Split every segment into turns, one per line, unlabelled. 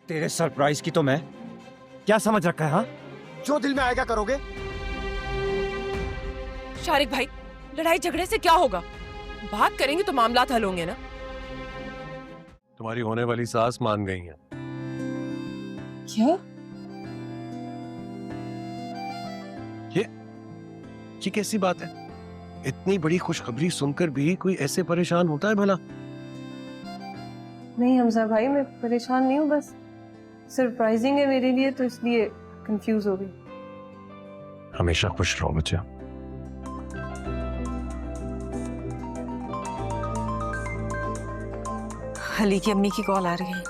तेरे सरप्राइज की तो मैं क्या समझ रखा है? हाँ, जो दिल में आएगा करोगे।
शारिक भाई, लड़ाई झगड़े से क्या होगा? बात करेंगे तो मामलात हल होंगे ना।
तुम्हारी होने वाली सास मान गई है।
क्या?
ये कैसी बात है? इतनी बड़ी खुशखबरी सुनकर भी कोई ऐसे परेशान होता है भला?
नहीं हमजा भाई, मैं परेशान नहीं हूँ, बस सरप्राइजिंग है मेरे लिए तो इसलिए कंफ्यूज हो गई।
हमेशा खुश रहो बच्चा।
अली की अम्मी की कॉल आ रही है।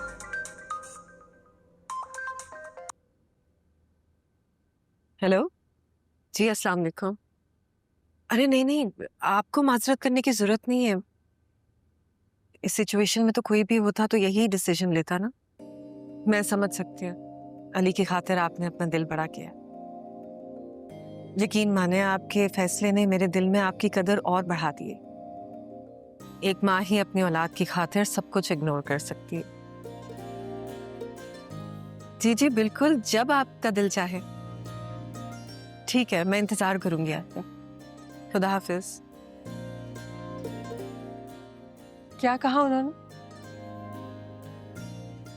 हेलो जी, अस्सलाम वालेकुम। अरे नहीं नहीं, आपको माजरत करने की जरूरत नहीं है। इस सिचुएशन में तो कोई भी होता तो यही डिसीजन लेता ना। मैं समझ सकती हूँ, अली की खातिर आपने अपना दिल बड़ा किया। यकीन माने, आपके फैसले ने मेरे दिल में आपकी कदर और बढ़ा दी है। एक माँ ही अपनी औलाद की खातिर सब कुछ इग्नोर कर सकती है। जी जी बिल्कुल, जब आपका दिल चाहे। ठीक है, मैं इंतजार करूंगी आपका। खुदा हाफिज।
क्या कहा उन्होंने?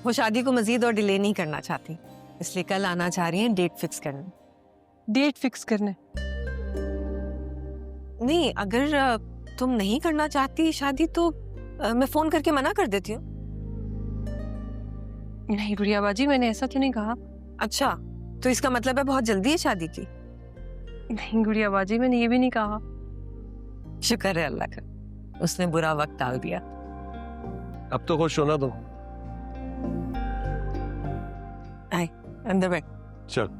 वो शादी को मजीद और डिले नहीं करना चाहती, इसलिए कल आना चाह रही हैं डेट फिक्स करने।
डेट फिक्स करने?
नहीं, अगर तुम नहीं करना चाहती शादी तो मैं फोन करके मना कर देती हूँ।
नहीं गुड़िया बाजी, मैंने ऐसा तो नहीं कहा।
अच्छा, तो इसका मतलब है बहुत जल्दी है शादी की?
नहीं गुड़िया बाजी, मैंने ये भी नहीं कहा।
शुक्र है अल्लाह का, उसने बुरा वक्त डाल दिया।
अब तो खुश होना दो।
आए अंदर बैठ।
चल।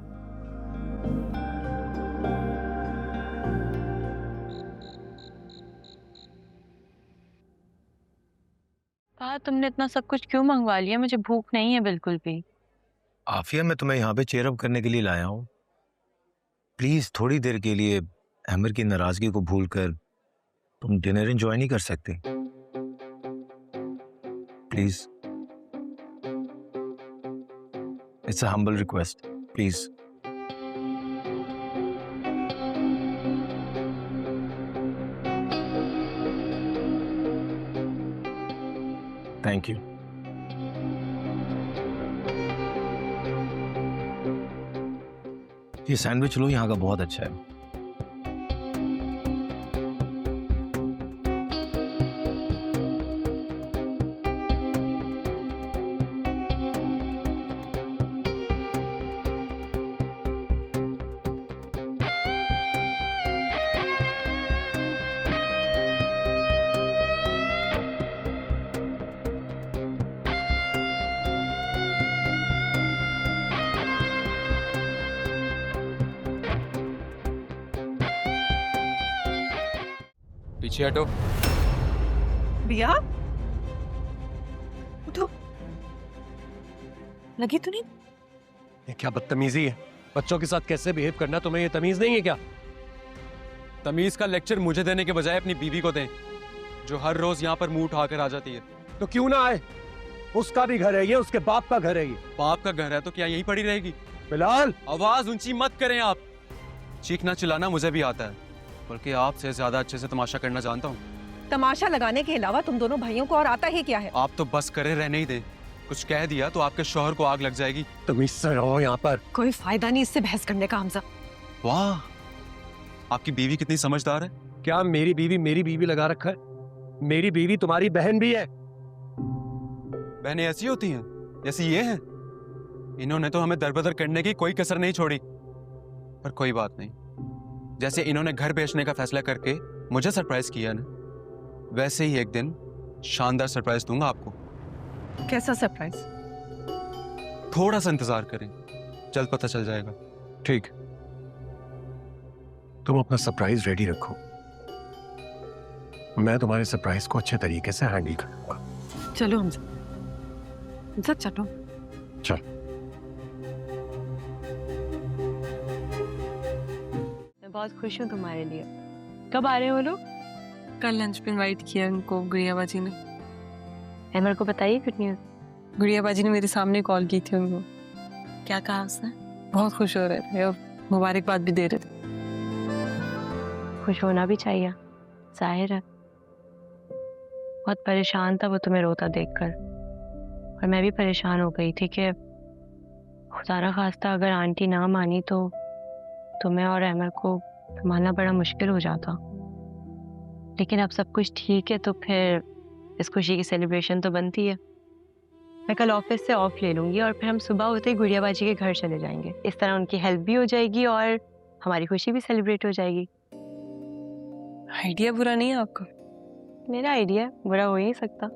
तुमने इतना सब कुछ क्यों मंगवा लिया? मुझे भूख नहीं है बिल्कुल भी।
आफिया, मैं तुम्हें यहाँ पे चेयर अप करने के लिए लाया हूँ। प्लीज थोड़ी देर के लिए अमर की नाराजगी को भूलकर तुम डिनर एंजॉय नहीं कर सकते? Please, it's a humble request, please. Thank you. ये सैंडविच लो, यहाँ का बहुत अच्छा है।
पीछे हटो।
बिया, उठो। लगी तो नहीं?
ये क्या बदतमीजी है? बच्चों के साथ कैसे बिहेव करना तुम्हें ये तमीज नहीं है क्या?
तमीज का लेक्चर मुझे देने के बजाय अपनी बीवी को दें, जो हर रोज यहाँ पर मुंह उठाकर आ जाती है।
तो क्यों ना आए? उसका भी घर है ये, उसके बाप का घर है ये।
बाप का घर है तो क्या यहीं पड़ी रहेगी?
बिलाल,
आवाज ऊंची मत करें आप। चीखना चिल्लाना मुझे भी आता है, बल्कि आपसे ज्यादा अच्छे से तमाशा करना जानता हूँ।
तमाशा लगाने के अलावा तुम दोनों भाइयों को और आता ही क्या है?
आप तो बस करे रहने ही दें। कुछ कह दिया तो आपके शौहर को आग लग जाएगी।
तमीज से रहो यहाँ पर।
कोई फायदा नहीं इससे बहस करने का हमजा।
वाह, आपकी बीवी कितनी समझदार है।
क्या मेरी बीवी लगा रखा है? मेरी बीवी तुम्हारी बहन भी है।
बहनें ऐसी होती हैं जैसी ये हैं। इन्होंने तो हमें दरबदर करने की कोई कसर नहीं छोड़ी। पर कोई बात नहीं, जैसे इन्होंने घर बेचने का फैसला करके मुझे सरप्राइज किया ना, वैसे ही एक दिन शानदार सरप्राइज दूंगा आपको।
कैसा सरप्राइज?
थोड़ा सा इंतजार करें, जल्द पता चल जाएगा।
ठीक, तुम अपना सरप्राइज रेडी रखो, मैं तुम्हारे सरप्राइज को अच्छे तरीके से हैंडल करूंगा।
चलो हमजा, चलो।
चल।
मैं बहुत खुश हूँ तुम्हारे लिए। कब आ रहे हो लोग?
कल लंच पे इनवाइट किया उनको गुड़िया बाजी ने।
अमर को बताइए गुड न्यूज।
गुड़िया बाजी ने मेरे सामने कॉल की थी उनको।
क्या कहा उसने?
बहुत खुश हो रहे थे और मुबारकबाद भी दे रहे थे।
खुश होना भी चाहिए, जाहिर है। बहुत परेशान था वो तुम्हें रोता देखकर, और मैं भी परेशान हो गई थी कि खुदा ना खास्ता अगर आंटी ना मानी तो तुम्हें और अहमर को संभालना बड़ा मुश्किल हो जाता। लेकिन अब सब कुछ ठीक है तो फिर इस खुशी की सेलिब्रेशन तो बनती है। मैं कल ऑफिस से ऑफ ले लूंगी और फिर हम सुबह होते ही गुड़िया बाजी के घर चले जाएंगे। इस तरह उनकी हेल्प भी हो जाएगी और हमारी खुशी भी सेलिब्रेट हो जाएगी।
आइडिया बुरा नहीं है आपको?
मेरा आइडिया बुरा हो ही नहीं सकता।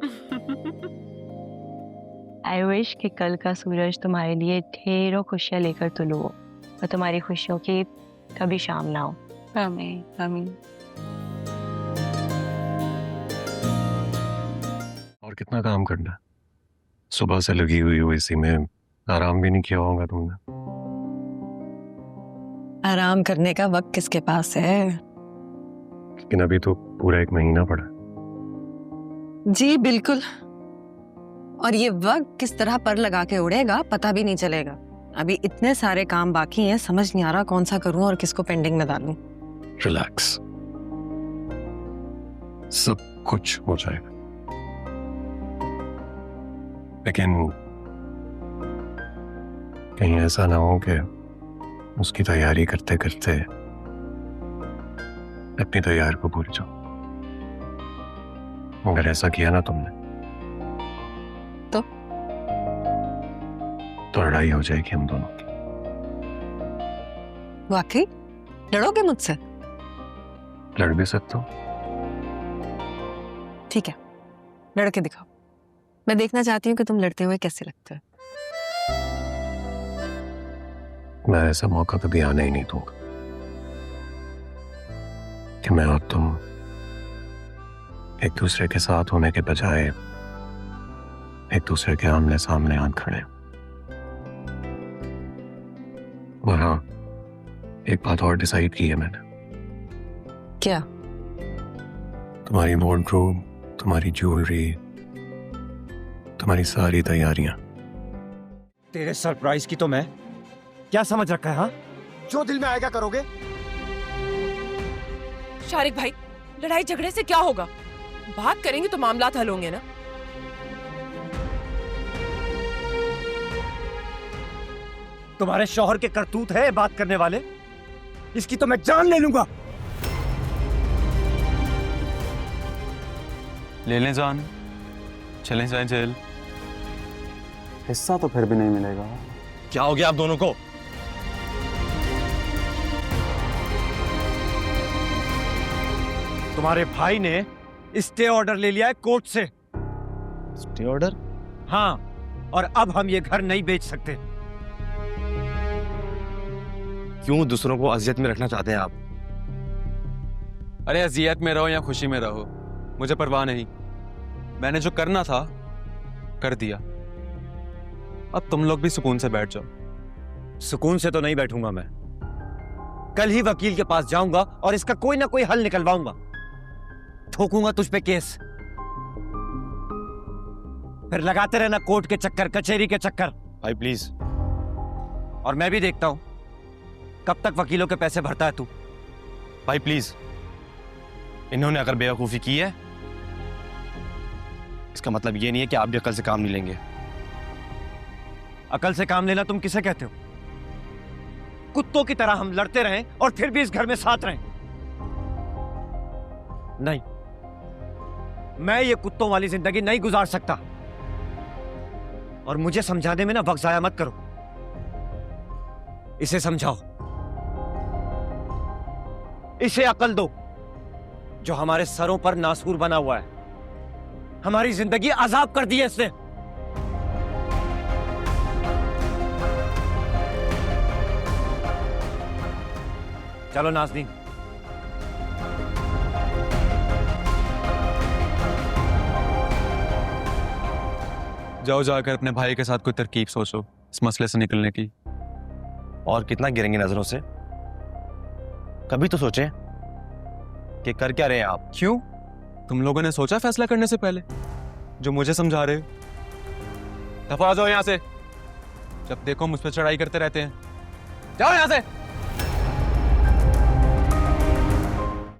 आई विश कि कल का सूरज तुम्हारे लिए ढेरों खुशियां लेकर तुलो और तुम्हारी खुशियों की कभी शाम ना हो।
आमीन आमीन।
और कितना काम करना है? सुबह से लगी हुई हो इसी में, आराम भी नहीं किया होगा तुमने।
आराम करने का वक्त किसके पास है?
लेकिन अभी तो पूरा 1 महीना पड़ा।
जी बिल्कुल। और ये वक्त किस तरह पर लगा के उड़ेगा पता भी नहीं चलेगा। अभी इतने सारे काम बाकी हैं, समझ नहीं आ रहा कौन सा करूं और किसको पेंडिंग में डालूं।
रिलैक्स, सब कुछ हो जाएगा। लेकिन कहीं ऐसा ना हो कि उसकी तैयारी करते करते अपनी तैयारी को भूल जाओ। अगर ऐसा किया ना तुमने तो लड़ाई हो जाएगी हम दोनों की।
वाकई लड़ोगे मुझसे?
लड़ भी सकते हो।
ठीक है, लड़के दिखाओ। मैं देखना चाहती हूँ कि तुम लड़ते हुए कैसे लगते हो।
मैं ऐसा मौका कभी आने ही नहीं दूंगा कि मैं और तुम एक दूसरे के साथ होने के बजाय एक दूसरे के आमने सामने आन खड़े। और हाँ, एक बात और डिसाइड की है मैंने।
क्या?
तुम्हारी वार्डरोब, तुम्हारी ज्वेलरी, तुम्हारी सारी तैयारियां।
तेरे सरप्राइज की तो मैं क्या समझ रखा है? हाँ, जो दिल में आएगा करोगे।
शारिक भाई, लड़ाई झगड़े से क्या होगा? बात करेंगे तो मामला हल होंगे ना।
तुम्हारे शौहर के करतूत है बात करने वाले, इसकी तो मैं जान ले लूंगा।
ले लें जान, चलें जाएं जेल।
हिस्सा तो फिर भी नहीं मिलेगा।
क्या हो गया आप दोनों को? तुम्हारे भाई ने स्टे ऑर्डर ले लिया है कोर्ट से।
Stay order?
हाँ, और अब हम ये घर नहीं बेच सकते।
क्यों दूसरों को अजियत में रखना चाहते हैं आप?
अरे अजियत में रहो या खुशी में रहो, मुझे परवाह नहीं। मैंने जो करना था कर दिया। अब तुम लोग भी सुकून से बैठ जाओ।
सुकून से तो नहीं बैठूंगा मैं। कल ही वकील के पास जाऊंगा और इसका कोई ना कोई हल निकलवाऊंगा। ठोकूंगा तुझ पे केस, फिर लगाते रहना कोर्ट के चक्कर, कचहरी के चक्कर।
भाई प्लीज।
और मैं भी देखता हूं कब तक वकीलों के पैसे भरता है तू।
भाई प्लीज, इन्होंने अगर बेवकूफी की है इसका मतलब ये नहीं है कि आप भी अकल से काम नहीं लेंगे।
अकल से काम लेना तुम किसे कहते हो? कुत्तों की तरह हम लड़ते रहें और फिर भी इस घर में साथ रहें? नहीं, मैं ये कुत्तों वाली जिंदगी नहीं गुजार सकता। और मुझे समझाने में ना वक्त जाया मत करो। इसे समझाओ, इसे अकल दो जो हमारे सरों पर नासूर बना हुआ है। हमारी जिंदगी अजाब कर दी है इसने। चलो नाज़नीन,
जाओ जाकर अपने भाई के साथ कोई तरकीब सोचो इस मसले से निकलने की।
और कितना गिरेंगे नजरों से? कभी तो सोचें कि कर क्या रहे हैं आप।
क्यों? तुम लोगों ने सोचा फैसला करने से पहले जो मुझे समझा रहे हो? दफा हो जाओ यहाँ से। जब देखो मुझ पर चढ़ाई करते रहते हैं। जाओ यहाँ से।